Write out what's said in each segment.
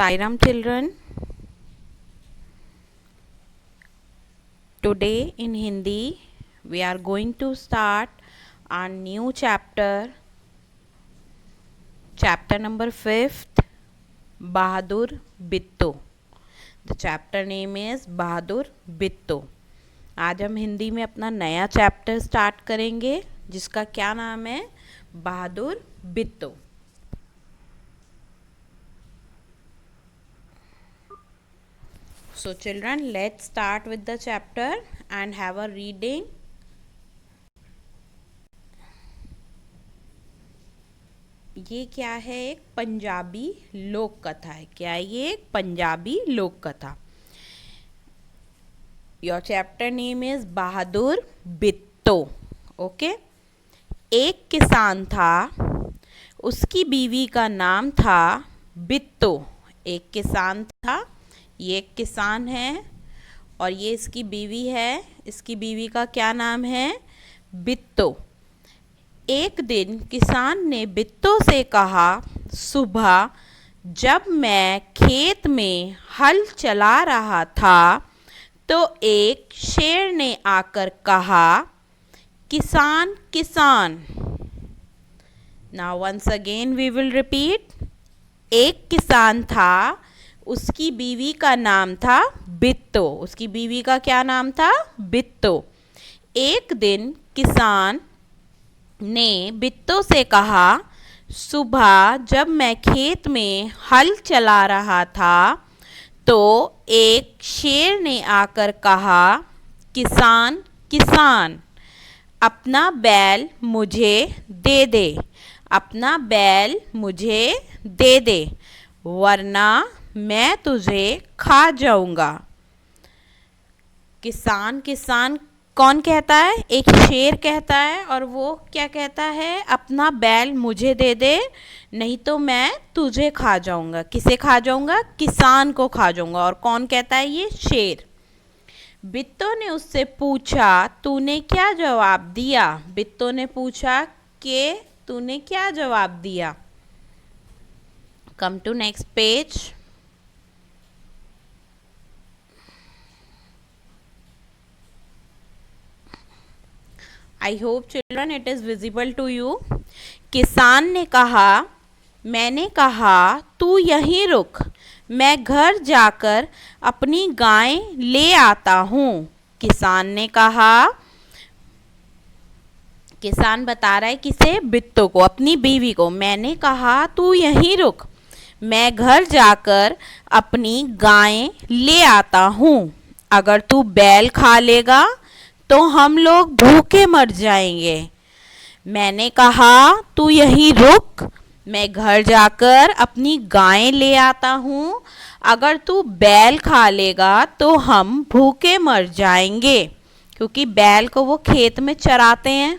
Sairam children, today in Hindi we are going to start our new chapter number 5th, Bahadur Bitto. The chapter name is Bahadur Bitto. आज हम हिंदी में अपना नया chapter start करेंगे जिसका क्या नाम है, बहादुर Bitto. So children, let's start with the chapter and have a reading. ये क्या है, एक पंजाबी लोक कथा है. क्या है ये? एक पंजाबी लोक कथा. Your chapter name is Bahadur Bitto. Okay. एक किसान था, उसकी बीवी का नाम था बिट्टो. एक किसान था, ये एक किसान है और ये इसकी बीवी है. इसकी बीवी का क्या नाम है? बिट्टो. एक दिन किसान ने बिट्टो से कहा, सुबह जब मैं खेत में हल चला रहा था तो एक शेर ने आकर कहा, किसान किसान. Now once again we will repeat. एक किसान था, उसकी बीवी का नाम था बिट्टो. उसकी बीवी का क्या नाम था? बिट्टो. एक दिन किसान ने बिट्टो से कहा, सुबह जब मैं खेत में हल चला रहा था तो एक शेर ने आकर कहा, किसान किसान, अपना बैल मुझे दे दे. अपना बैल मुझे दे दे, वरना मैं तुझे खा जाऊंगा. किसान किसान कौन कहता है? एक शेर कहता है. और वो क्या कहता है? अपना बैल मुझे दे दे, नहीं तो मैं तुझे खा जाऊंगा. किसे खा जाऊंगा? किसान को खा जाऊंगा. और कौन कहता है? ये शेर. बिट्टो ने उससे पूछा, तूने क्या जवाब दिया? बिट्टो ने पूछा कि तूने क्या जवाब दिया. Come to next page. I hope children it is visible to you. किसान ने कहा, मैंने कहा तू यहीं रुक, मैं घर जाकर अपनी गाय ले आता हूँ. किसान ने कहा. किसान बता रहा है किसे? बिट्टो को, अपनी बीवी को. मैंने कहा तू यहीं रुक, मैं घर जाकर अपनी गाय ले आता हूँ. अगर तू बैल खा लेगा तो हम लोग भूखे मर जाएंगे. मैंने कहा तू यहीं रुक, मैं घर जाकर अपनी गाय ले आता हूँ. अगर तू बैल खा लेगा तो हम भूखे मर जाएंगे. क्योंकि बैल को वो खेत में चराते हैं.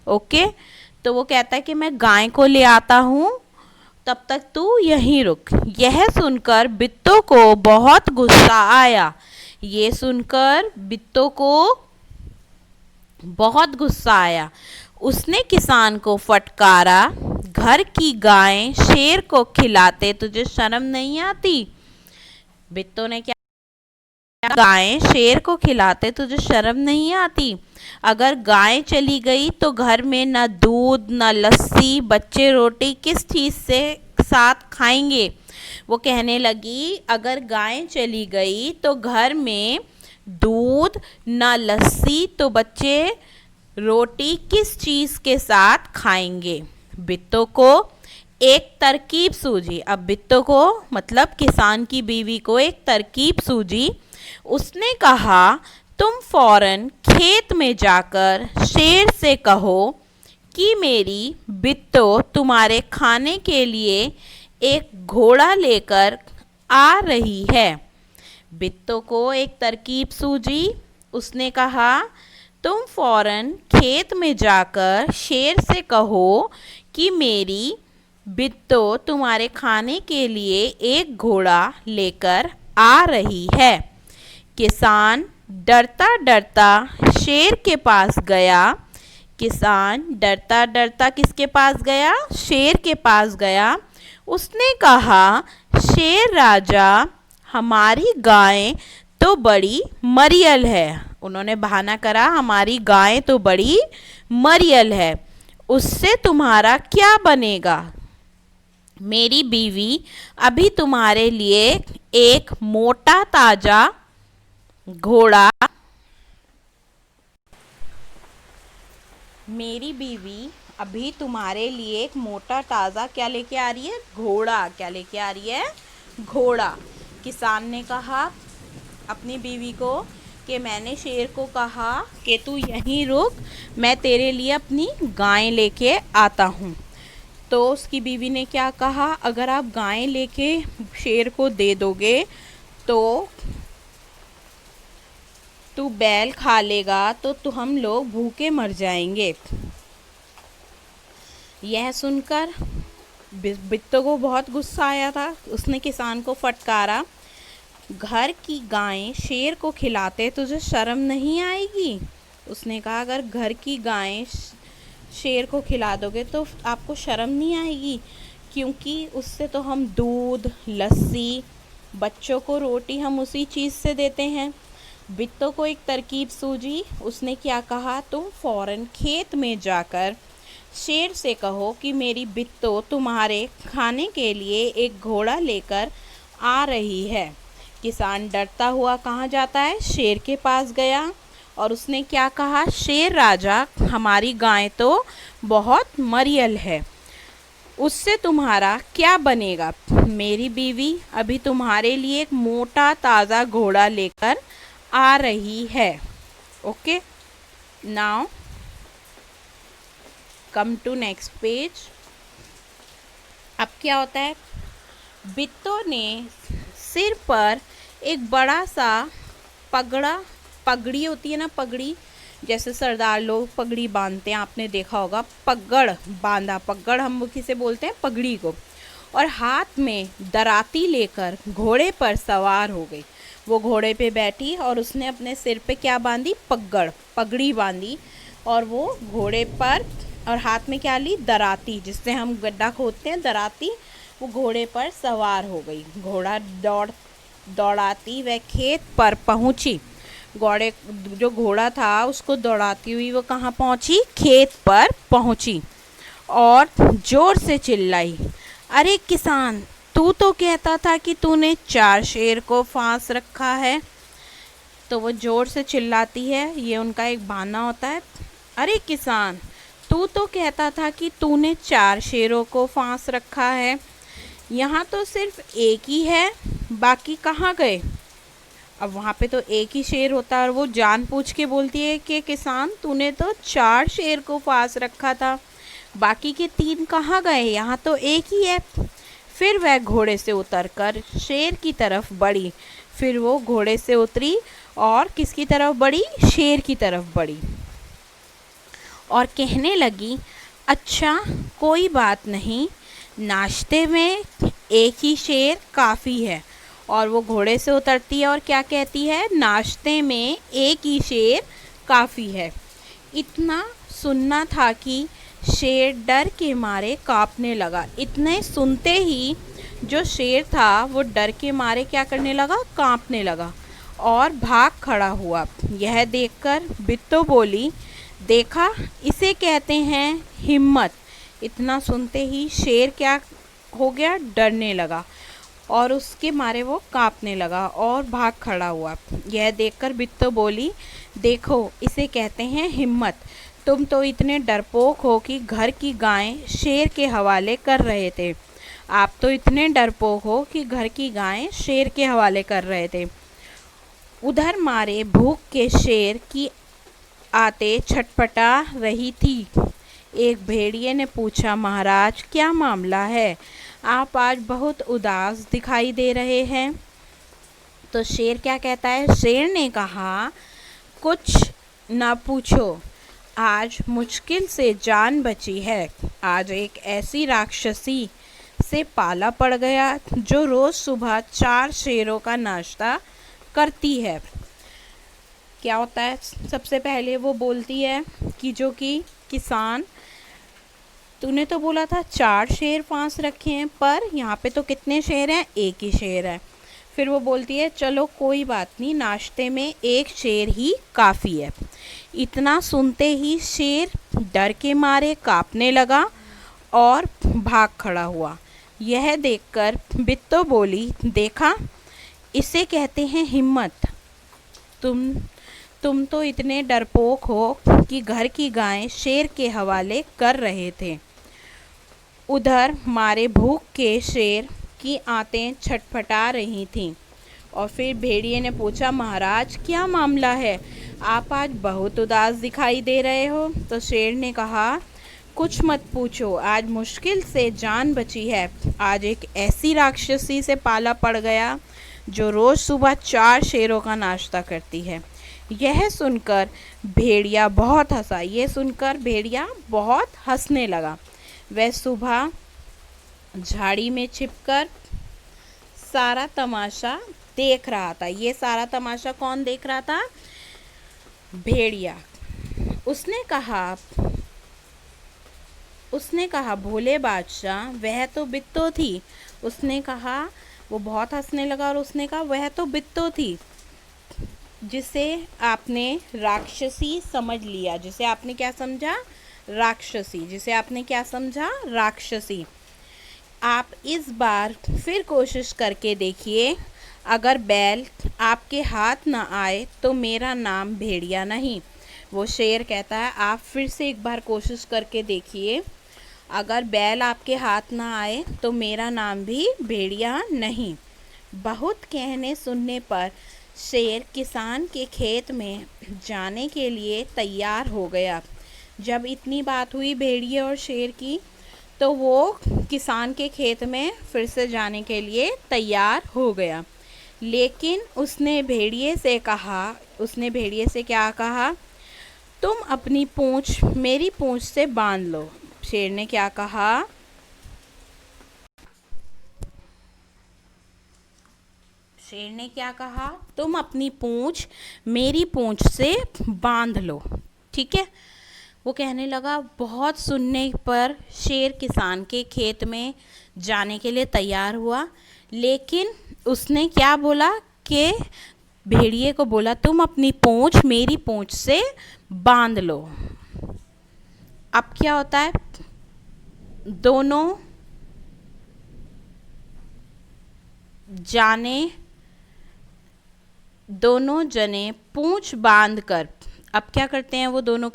ओके. तो वो कहता है कि मैं गाय को ले आता हूँ, तब तक तू यहीं रुक. यह सुनकर बिट्टो को बहुत गुस्सा आया. ये सुनकर बिट्टो को बहुत गुस्सा आया. उसने किसान को फटकारा, घर की गाय शेर को खिलाते तुझे शर्म नहीं आती? बिट्टो ने क्या? गाय शेर को खिलाते तुझे शर्म नहीं आती? अगर गाय चली गई तो घर में न दूध न लस्सी, बच्चे रोटी किस चीज़ से साथ खाएंगे? वो कहने लगी, अगर गाय चली गई तो घर में दूध न लस्सी तो बच्चे रोटी किस चीज़ के साथ खाएंगे? बिट्टो को एक तरकीब सूझी. अब बिट्टो को मतलब किसान की बीवी को एक तरकीब सूझी. उसने कहा, तुम फौरन खेत में जाकर शेर से कहो कि मेरी बिट्टो तुम्हारे खाने के लिए एक घोड़ा लेकर आ रही है. बिट्टो को एक तरकीब सूझी. उसने कहा, तुम फौरन खेत में जाकर शेर से कहो कि मेरी बिट्टो तुम्हारे खाने के लिए एक घोड़ा लेकर आ रही है. किसान डरता डरता शेर के पास गया. किसान डरता डरता किसके पास गया? शेर के पास गया. उसने कहा, शेर राजा, हमारी गाय तो बड़ी मरियल है। उन्होंने बहाना करा, हमारी गाय तो बड़ी मरियल है, उससे तुम्हारा क्या बनेगा। मेरी बीवी अभी तुम्हारे लिए एक मोटा ताजा घोड़ा मेरी बीवी अभी तुम्हारे लिए एक मोटा ताज़ा क्या लेके आ रही है, घोड़ा। क्या लेके आ रही है, घोड़ा। किसान ने कहा अपनी बीवी को कि मैंने शेर को कहा कि तू यहीं रुक, मैं तेरे लिए अपनी गाय लेके आता हूँ। तो उसकी बीवी ने क्या कहा, अगर आप गाय लेके शेर को दे दोगे तो तू बैल खा लेगा, तो हम लोग भूखे मर जाएंगे। यह सुनकर बिट्टो को बहुत गुस्सा आया था। उसने किसान को फटकारा, घर की गायें शेर को खिलाते तुझे शर्म नहीं आएगी। उसने कहा, अगर घर की गायें शेर को खिला दोगे तो आपको शर्म नहीं आएगी, क्योंकि उससे तो हम दूध, लस्सी, बच्चों को रोटी हम उसी चीज़ से देते हैं। बिट्टो को एक तरकीब सूझी। उसने क्या कहा, तुम फ़ौरन खेत में जाकर शेर से कहो कि मेरी बिट्टो तुम्हारे खाने के लिए एक घोड़ा लेकर आ रही है। किसान डरता हुआ कहाँ जाता है, शेर के पास गया और उसने क्या कहा, शेर राजा, हमारी गाय तो बहुत मरियल है, उससे तुम्हारा क्या बनेगा। मेरी बीवी अभी तुम्हारे लिए एक मोटा ताज़ा घोड़ा लेकर आ रही है। Okay, now come to next page. अब क्या होता है, बिट्टो ने सिर पर एक बड़ा सा पगड़ी होती है ना, पगड़ी, जैसे सरदार लोग पगड़ी बांधते हैं, आपने देखा होगा, पगड़ बांधा। पगड़ हम किसे बोलते हैं, पगड़ी को। और हाथ में दराती लेकर घोड़े पर सवार हो गई। वो घोड़े पे बैठी और उसने अपने सिर पे क्या बांधी, पगड़ी बांधी। और वो घोड़े पर, और हाथ में क्या ली, दराती, जिससे हम गड्ढा खोदते हैं, दराती। वो घोड़े पर सवार हो गई। घोड़ा दौड़ाती वह खेत पर पहुंची। जो घोड़ा था उसको दौड़ाती हुई वो कहाँ पहुंची, खेत पर पहुंची और जोर से चिल्लाई, अरे किसान, तू तो कहता था कि तूने 4 शेर को फांस रखा है। तो वो जोर से चिल्लाती है, ये उनका एक बहाना होता है। अरे किसान, तू तो कहता था कि तूने 4 शेरों को फांस रखा है, यहाँ तो सिर्फ एक ही है, बाकी कहाँ गए। अब वहाँ पे तो एक ही शेर होता है और वो जान पूछ के बोलती है कि किसान, तूने तो 4 शेर को फांस रखा था, बाकी के 3 कहाँ गए, यहाँ तो एक ही है। फिर वह घोड़े से उतरकर शेर की तरफ बढ़ी। फिर वो घोड़े से उतरी और किसकी तरफ बढ़ी, शेर की तरफ बढ़ी और कहने लगी, अच्छा कोई बात नहीं, नाश्ते में एक ही शेर काफ़ी है। और वो घोड़े से उतरती है और क्या कहती है, नाश्ते में एक ही शेर काफ़ी है। इतना सुनना था कि शेर डर के मारे कांपने लगा। इतने सुनते ही जो शेर था वो डर के मारे क्या करने लगा, कांपने लगा और भाग खड़ा हुआ। यह देखकर बिट्टो बोली, देखा, इसे कहते हैं हिम्मत। इतना सुनते ही शेर क्या हो गया, डरने लगा और उसके मारे वो कांपने लगा और भाग खड़ा हुआ। यह देखकर बिट्टो बोली, देखो, इसे कहते हैं हिम्मत। तुम तो इतने डरपोक हो कि घर की गायें शेर के हवाले कर रहे थे। आप तो इतने डरपोक हो कि घर की गायें शेर के हवाले कर रहे थे। उधर मारे भूख के शेर की आते छटपटा रही थी। एक भेड़िए ने पूछा, महाराज क्या मामला है, आप आज बहुत उदास दिखाई दे रहे हैं। तो शेर क्या कहता है, शेर ने कहा, कुछ ना पूछो, आज मुश्किल से जान बची है। आज एक ऐसी राक्षसी से पाला पड़ गया जो रोज़ सुबह 4 शेरों का नाश्ता करती है। क्या होता है, सबसे पहले वो बोलती है कि जो कि किसान, तूने तो बोला था 4 शेर फांस रखे हैं, पर यहाँ पे तो कितने शेर हैं, एक ही शेर है। फिर वो बोलती है चलो कोई बात नहीं, नाश्ते में एक शेर ही काफ़ी है। इतना सुनते ही शेर डर के मारे कांपने लगा और भाग खड़ा हुआ। यह देखकर बिट्टो बोली, देखा, इसे कहते हैं हिम्मत। तुम तो इतने डरपोक हो कि घर की गायें शेर के हवाले कर रहे थे। उधर मारे भूख के शेर की आंतें छटपटा रही थीं। और फिर भेड़िए ने पूछा, महाराज क्या मामला है, आप आज बहुत उदास दिखाई दे रहे हो। तो शेर ने कहा, कुछ मत पूछो, आज मुश्किल से जान बची है। आज एक ऐसी राक्षसी से पाला पड़ गया जो रोज़ सुबह 4 शेरों का नाश्ता करती है। यह सुनकर भेड़िया बहुत हंसा। ये सुनकर भेड़िया बहुत हंसने लगा। वह सुबह झाड़ी में छिपकर सारा तमाशा देख रहा था। ये सारा तमाशा कौन देख रहा था? भेड़िया। उसने कहा भोले बादशाह, वह तो बिट्टो थी। उसने कहा, वो बहुत हंसने लगा और उसने कहा वह तो बिट्टो थी जिसे आपने राक्षसी समझ लिया। जिसे आपने क्या समझा? राक्षसी। जिसे आपने क्या समझा? राक्षसी। आप इस बार फिर कोशिश करके देखिए, अगर बैल आपके हाथ ना आए तो मेरा नाम भेड़िया नहीं। वो शेर कहता है, आप फिर से एक बार कोशिश करके देखिए, अगर बैल आपके हाथ ना आए तो मेरा नाम भी भेड़िया नहीं। बहुत कहने सुनने पर शेर किसान के खेत में जाने के लिए तैयार हो गया। जब इतनी बात हुई भेड़िए और शेर की, तो वो किसान के खेत में फिर से जाने के लिए तैयार हो गया। लेकिन उसने भेड़िए से क्या कहा? तुम अपनी पूंछ मेरी पूंछ से बांध लो। शेर ने क्या कहा? शेर ने क्या कहा? तुम अपनी पूंछ मेरी पूंछ से बांध लो। ठीक है। वो कहने लगा। बहुत सुनने पर शेर किसान के खेत में जाने के लिए तैयार हुआ, लेकिन उसने क्या बोला कि भेड़िए को बोला, तुम अपनी पूंछ मेरी पूंछ से बांध लो। अब क्या होता है? दोनों जने पूंछ बांधकर अब क्या करते हैं? वो दोनों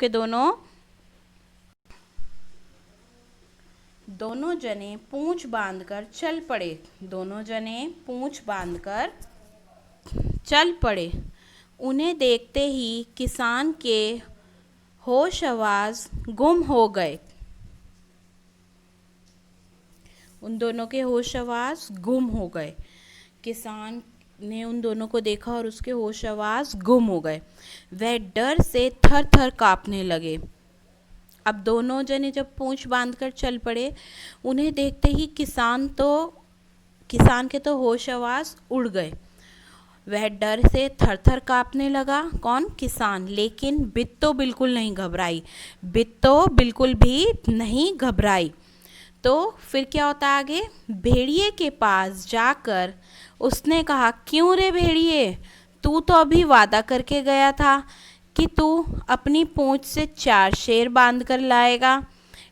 जने पूंछ बांधकर चल पड़े। उन्हें देखते ही किसान के होश आवाज गुम हो गए। उन दोनों के होश आवाज गुम हो गए। किसान ने उन दोनों को देखा और उसके होश आवाज गुम हो गए। वह डर से थर थर कांपने लगे। अब दोनों जने जब पूंछ बांधकर चल पड़े, उन्हें देखते ही किसान के तो होश आवाज उड़ गए। वह डर से थर थर कांपने लगा। कौन? किसान। लेकिन बिट्टो बिल्कुल भी नहीं घबराई। तो फिर क्या होता है आगे? भेड़िए के पास जाकर उसने कहा, क्यों रे भेड़िए, तू तो अभी वादा करके गया था कि तू अपनी पूंछ से 4 शेर बांध कर लाएगा,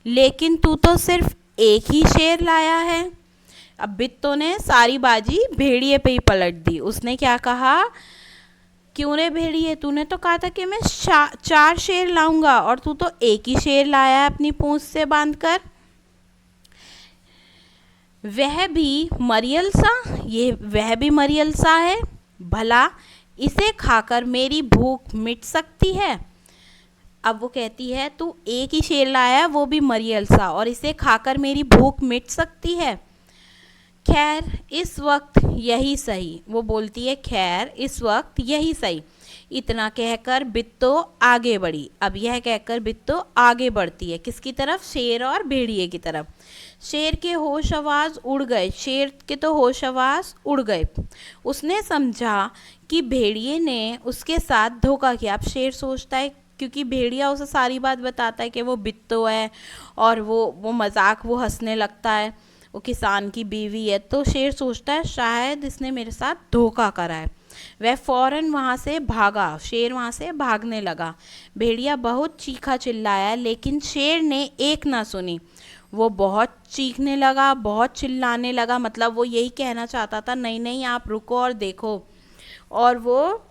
लेकिन तू तो सिर्फ एक ही शेर लाया है। अब बिट्टो ने सारी बाजी भेड़िए पे ही पलट दी। उसने क्या कहा? क्यों रे भेड़िए, तूने तो कहा था कि मैं 4 शेर लाऊंगा और तू तो एक ही शेर लाया है अपनी पूंछ से बांधकर। वह भी मरियल सा है। भला इसे खाकर मेरी भूख मिट सकती है? अब वो कहती है, तू एक ही शेर लाया, वो भी मरियल सा, और इसे खाकर मेरी भूख मिट सकती है? खैर इस वक्त यही सही। वो बोलती है, खैर इस वक्त यही सही। इतना कहकर बिट्टो आगे बढ़ी। अब यह कहकर बिट्टो आगे बढ़ती है किसकी तरफ? शेर और भेड़िए की तरफ। शेर के होश आवाज उड़ गए। उसने समझा कि भेड़िए ने उसके साथ धोखा किया। अब शेर सोचता है, क्योंकि भेड़िया उसे सारी बात बताता है कि वो बिट्टो है और वो मजाक वो हंसने लगता है, वो किसान की बीवी है। तो शेर सोचता है शायद इसने मेरे साथ धोखा करा है। वह फौरन वहाँ से भागा, शेर वहाँ से भागने लगा। भेड़िया बहुत चीखा चिल्लाया लेकिन शेर ने एक ना सुनी। वो बहुत चीखने लगा, बहुत चिल्लाने लगा, मतलब वो यही कहना चाहता था नहीं नहीं आप रुको और देखो। और वो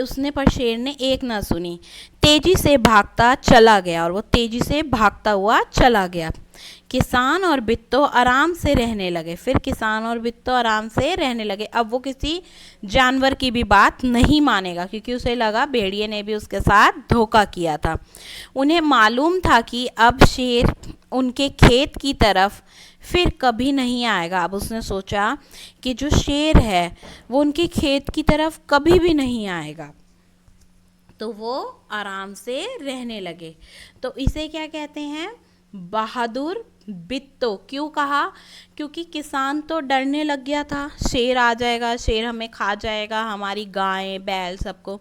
उसने पर शेर ने एक ना सुनी, तेजी से भागता चला गया और वो तेजी से भागता हुआ चला गया। किसान और बिट्टो आराम से रहने लगे। फिर किसान और बिट्टो आराम से रहने लगे। अब वो किसी जानवर की भी बात नहीं मानेगा क्योंकि उसे लगा भेड़िए ने भी उसके साथ धोखा किया था। उन्हें मालूम था कि अब शेर उनके खेत की तरफ फिर कभी नहीं आएगा। अब उसने सोचा कि जो शेर है वो उनके खेत की तरफ कभी भी नहीं आएगा। तो वो आराम से रहने लगे। तो इसे क्या कहते हैं? बहादुर बिट्टो। क्यों कहा? क्योंकि किसान तो डरने लग गया था, शेर आ जाएगा, शेर हमें खा जाएगा, हमारी गाय बैल सबको।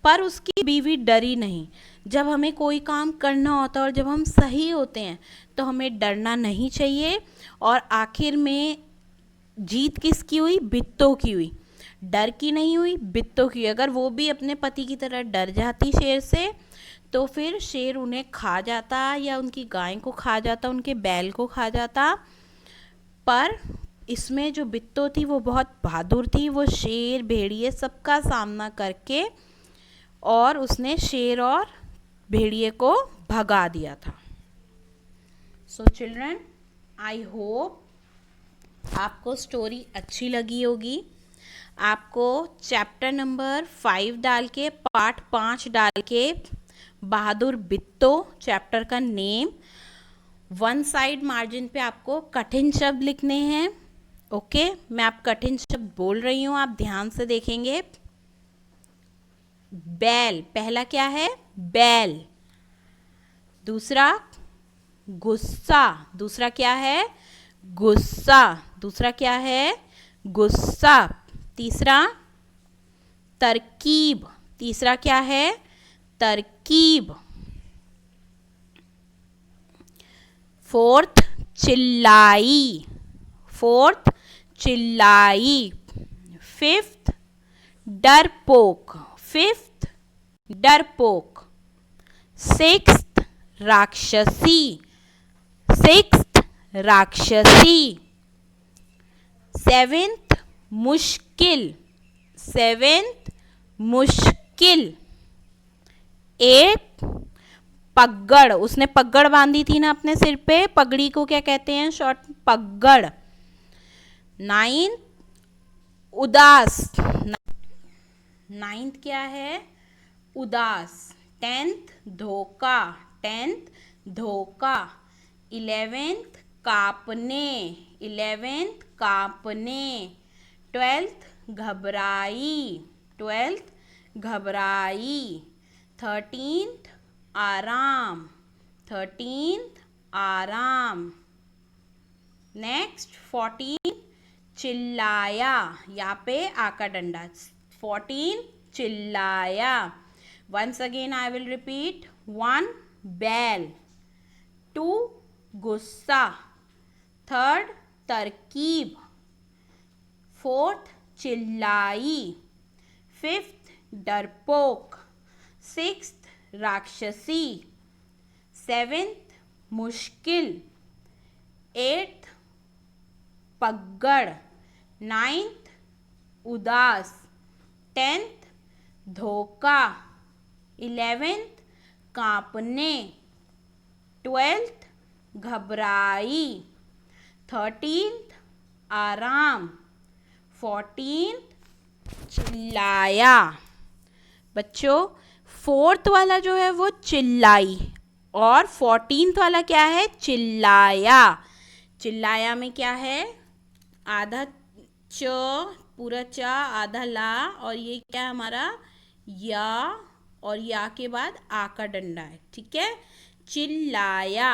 पर उसकी बीवी डरी नहीं। जब हमें कोई काम करना होता है और जब हम सही होते हैं तो हमें डरना नहीं चाहिए। और आखिर में जीत किसकी हुई? बिट्टो की हुई। डर की नहीं हुई, बिट्टो की। अगर वो भी अपने पति की तरह डर जाती शेर से तो फिर शेर उन्हें खा जाता या उनकी गाय को खा जाता, उनके बैल को खा जाता। पर इसमें जो बिट्टो थी वो बहुत बहादुर थी। वो शेर भेड़िए सबका सामना करके और उसने शेर और भेड़िए को भगा दिया था। सो चिल्ड्रन, आई होप आपको स्टोरी अच्छी लगी होगी। आपको चैप्टर नंबर 5 डाल के पार्ट 5 डाल के बहादुर बिट्टो चैप्टर का नेम, वन साइड मार्जिन पे आपको कठिन शब्द लिखने हैं। ओके, मैं आप कठिन शब्द बोल रही हूँ, आप ध्यान से देखेंगे। बैल, पहला क्या है? बैल। दूसरा गुस्सा, दूसरा क्या है? गुस्सा। दूसरा क्या है? गुस्सा। तीसरा तरकीब, तीसरा क्या है? तरकीब। फोर्थ चिल्लाई, फोर्थ चिल्लाई। फिफ्थ डरपोक, फिफ्थ डरपोक। सिक्स्थ राक्षसी, सिक्स्थ राक्षसी। सेवेंथ मुश्किल, सेवेंथ मुश्किल। एट पगड़, उसने पगड़ बांधी थी ना अपने सिर पे, पगड़ी को क्या कहते हैं? शॉर्ट पगड़। नाइन्थ उदास, नाइन्थ क्या है? उदास। टेंथ धोखा, टेंथ धोखा। 11th कांपने, 11th कांपने। 12th घबराई, 12th घबराई। 13th आराम, 13th आराम। नेक्स्ट 14 चिल्लाया, यहाँ पे आका डंडा। 14 चिल्लाया। Once again I will repeat. 1 बैल, 2 गुस्सा, 3rd तरकीब, 4th चिल्लाई, 5th डरपोक, 6th राक्षसी, 7th मुश्किल, 8th पगड़, 9th उदास, 10th धोखा, 11th कांपने, 12th घबराई, 13th आराम, 14th चिल्लाया। बच्चों, 4th वाला जो है वो चिल्लाई और 14th वाला क्या है? चिल्लाया। चिल्लाया में क्या है? आधा च, पूरा च, आधा ला, और ये क्या है हमारा? या, और या के बाद आ का डंडा है। ठीक है, चिल्लाया।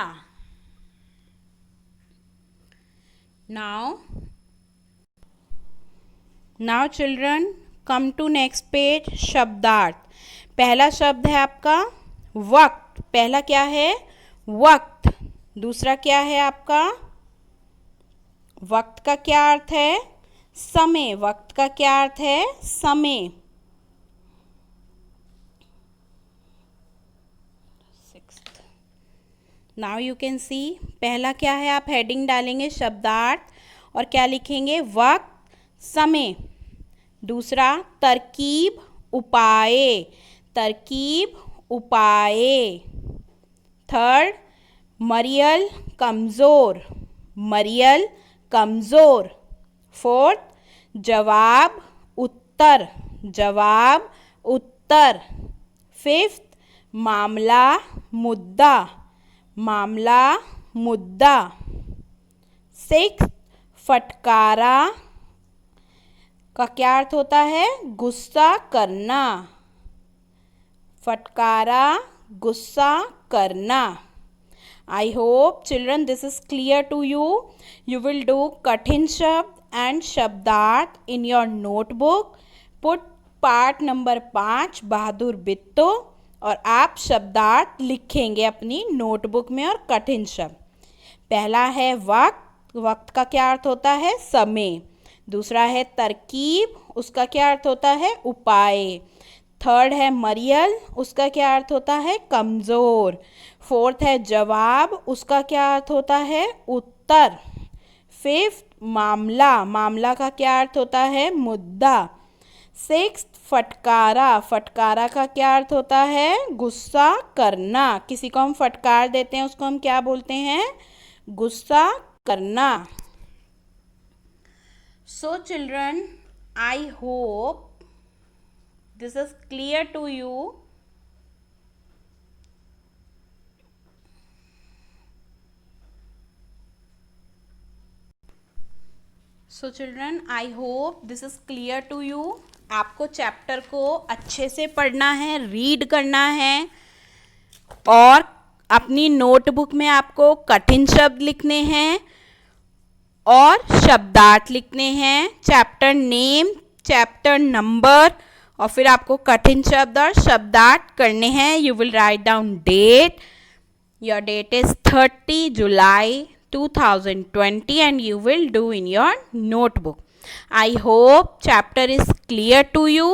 Now children, come to next page, शब्दार्थ। पहला शब्द है आपका वक्त। पहला क्या है? वक्त। दूसरा क्या है आपका? वक्त का क्या अर्थ है? समय। वक्त का क्या अर्थ है? समय। नाउ यू कैन सी, पहला क्या है, आप हेडिंग डालेंगे शब्दार्थ और क्या लिखेंगे? वक्त, समय। दूसरा तरकीब, उपाय। तरकीब, उपाय। थर्ड मरियल, कमज़ोर। मरियल, कमज़ोर। फोर्थ जवाब, उत्तर। जवाब, उत्तर। फिफ्थ मामला, मुद्दा। मामला, मुद्दा। सिक्स्थ फटकारा का क्या अर्थ होता है? गुस्सा करना। फटकारा, गुस्सा करना। I hope children this is clear to you. You will do कठिन शब्द and शब्दार्थ in your notebook. Put part number 5 बहादुर बिट्टो और आप शब्दार्थ लिखेंगे अपनी नोटबुक में और कठिन शब्द। पहला है वक्त। वक्त का क्या अर्थ होता है? समय। दूसरा है तरकीब, उसका क्या अर्थ होता है? उपाय। थर्ड है मरियल, उसका क्या अर्थ होता है? कमज़ोर। फोर्थ है जवाब, उसका क्या अर्थ होता है? उत्तर। फिफ्थ मामला, मामला का क्या अर्थ होता है? मुद्दा। सिक्स्थ फटकारा, फटकारा का क्या अर्थ होता है? गुस्सा करना। किसी को हम फटकार देते हैं उसको हम क्या बोलते हैं? गुस्सा करना। So children, I hope this is clear to you. So children, I hope this is clear to you. आपको चैप्टर को अच्छे से पढ़ना है, रीड करना है और अपनी नोटबुक में आपको कठिन शब्द लिखने हैं और शब्दार्थ लिखने हैं। चैप्टर नेम, चैप्टर नंबर और फिर आपको कठिन शब्द और शब्दार्थ करने हैं। You will write down date. Your date is 30 July 2020 and you will do in your notebook. I hope chapter is clear to you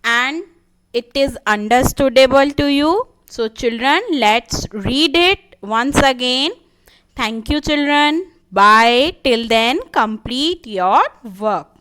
and it is understandable to you. So children, let's read it once again. Thank you children. Bye. Till then, complete your work.